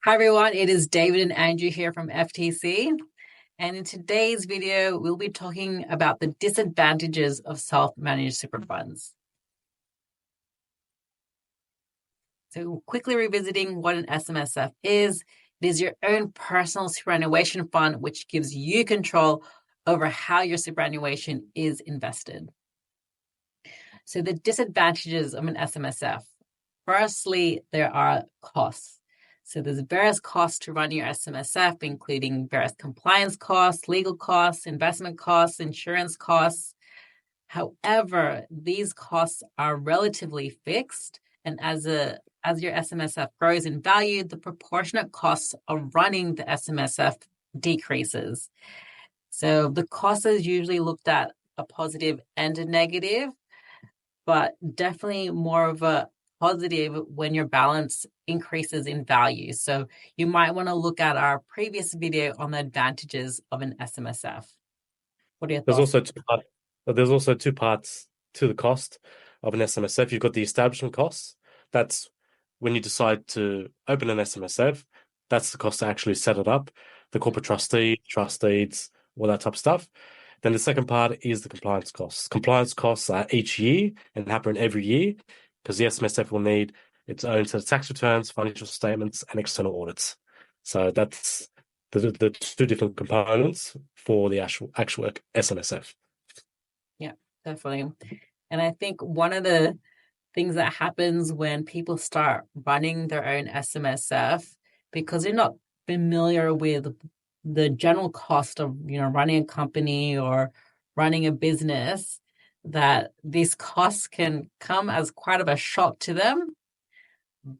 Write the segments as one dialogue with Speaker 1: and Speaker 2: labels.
Speaker 1: Hi everyone, it is David and Andrew here from FTC. And in today's video, we'll be talking about the disadvantages of self-managed super funds. So quickly revisiting what an SMSF is, it is your own personal superannuation fund, which gives you control over how your superannuation is invested. So the disadvantages of an SMSF. Firstly, there are costs. So there's various costs to run your SMSF, including various compliance costs, legal costs, investment costs, insurance costs. However, these costs are relatively fixed, and as your SMSF grows in value, the proportionate costs of running the SMSF decreases. So the cost is usually looked at a positive and a negative, but definitely more of a positive when your balance increases in value. So you might want to look at our previous video on the advantages of an SMSF. What are your
Speaker 2: There's
Speaker 1: thoughts?
Speaker 2: also two parts to the cost of an SMSF. You've got the establishment costs. That's when you decide to open an SMSF. That's the cost to actually set it up, the corporate trustee, trust deeds, all that type of stuff. Then the second part is the compliance costs. Compliance costs are each year and happen every year because the SMSF will need its own set of tax returns, financial statements, and external audits. So that's the two different components for the actual SMSF.
Speaker 1: Yeah, definitely. And I think one of the things that happens when people start running their own SMSF, because they're not familiar with the general cost of running a company or running a business, that these costs can come as quite of a shock to them,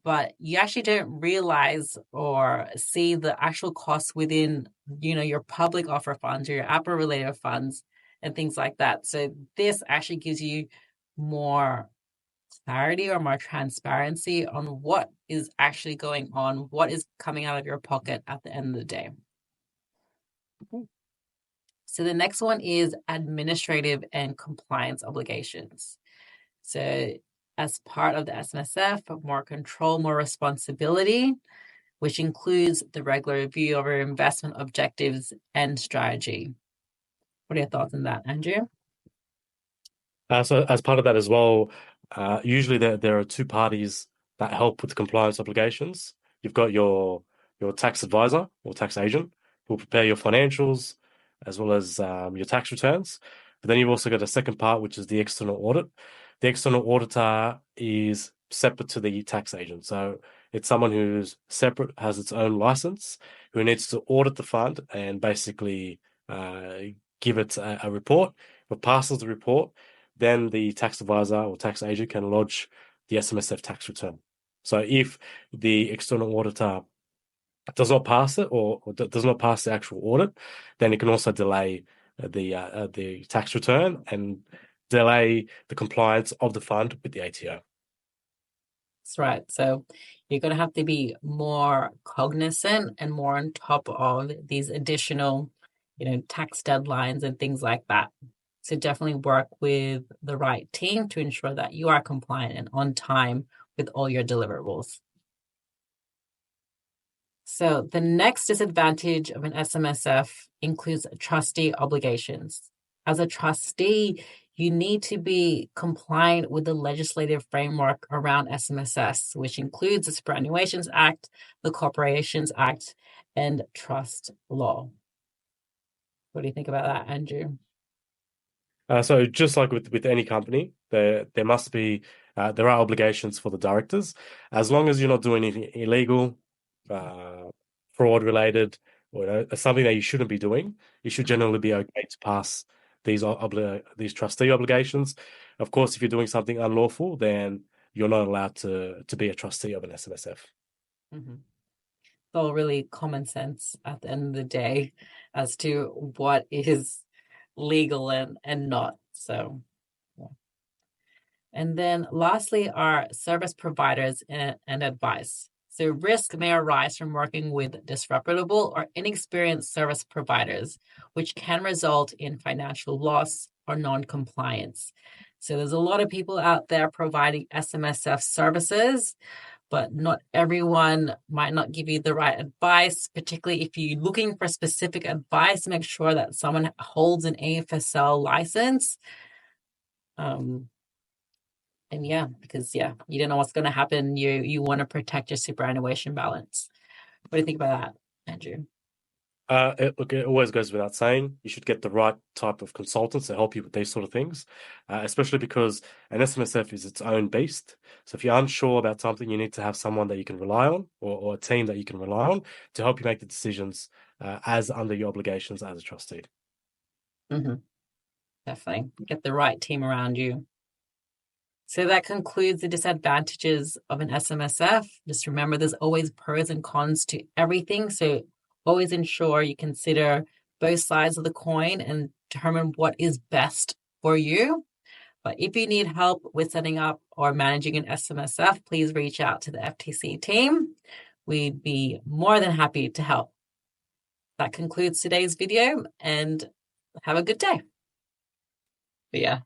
Speaker 1: but you actually don't realize or see the actual costs within your public offer funds or your APRA related funds and things like that. So this actually gives you more clarity or more transparency on what is actually going on, what is coming out of your pocket at the end of the day. So the next one is administrative and compliance obligations. So as part of the SMSF, more control, more responsibility, which includes the regular review of your investment objectives and strategy. What are your thoughts on that, Andrew?
Speaker 2: So as part of that as well, usually there are two parties that help with the compliance obligations. You've got your tax advisor or tax agent who will prepare your financials as well as your tax returns. But then you've also got a second part, which is the external audit. The external auditor is separate to the tax agent. So it's someone who's separate, has its own license, who needs to audit the fund and basically give it a report. If it passes the report, then the tax advisor or tax agent can lodge the SMSF tax return. So if the external auditor does not pass it or does not pass the actual audit, then it can also delay the tax return and delay the compliance of the fund with the ATO.
Speaker 1: That's right. So you're going to have to be more cognizant and more on top of these additional, tax deadlines and things like that. So definitely work with the right team to ensure that you are compliant and on time with all your deliverables. So the next disadvantage of an SMSF includes trustee obligations. As a trustee, you need to be compliant with the legislative framework around SMSS, which includes the Superannuations Act, the Corporations Act, and trust law. What do you think about that, Andrew?
Speaker 2: So just like with any company, there must be there are obligations for the directors, as long as you're not doing anything illegal, fraud related, or something that you shouldn't be doing. You should generally be okay to pass these trustee obligations. Of course, if you're doing something unlawful, then you're not allowed to be a trustee of an SMSF.
Speaker 1: Mm-hmm. It's all really common sense at the end of the day as to what is legal and not. So, yeah. And then lastly are service providers and advice. So risk may arise from working with disreputable or inexperienced service providers, which can result in financial loss or non-compliance. So there's a lot of people out there providing SMSF services, but not everyone might not give you the right advice, particularly if you're looking for specific advice. Make sure that someone holds an AFSL license. And yeah, because you don't know what's going to happen. You want to protect your superannuation balance. What do you think about that, Andrew?
Speaker 2: Look, it always goes without saying, you should get the right type of consultants to help you with these sort of things, especially because an SMSF is its own beast. So if you're unsure about something, you need to have someone that you can rely on, or a team that you can rely on to help you make the decisions as under your obligations as a trustee.
Speaker 1: Mm-hmm. Definitely. Get the right team around you. So that concludes the disadvantages of an SMSF. Just remember there's always pros and cons to everything. So always ensure you consider both sides of the coin and determine what is best for you. But if you need help with setting up or managing an SMSF, please reach out to the FTC team. We'd be more than happy to help. That concludes today's video, and have a good day. But yeah.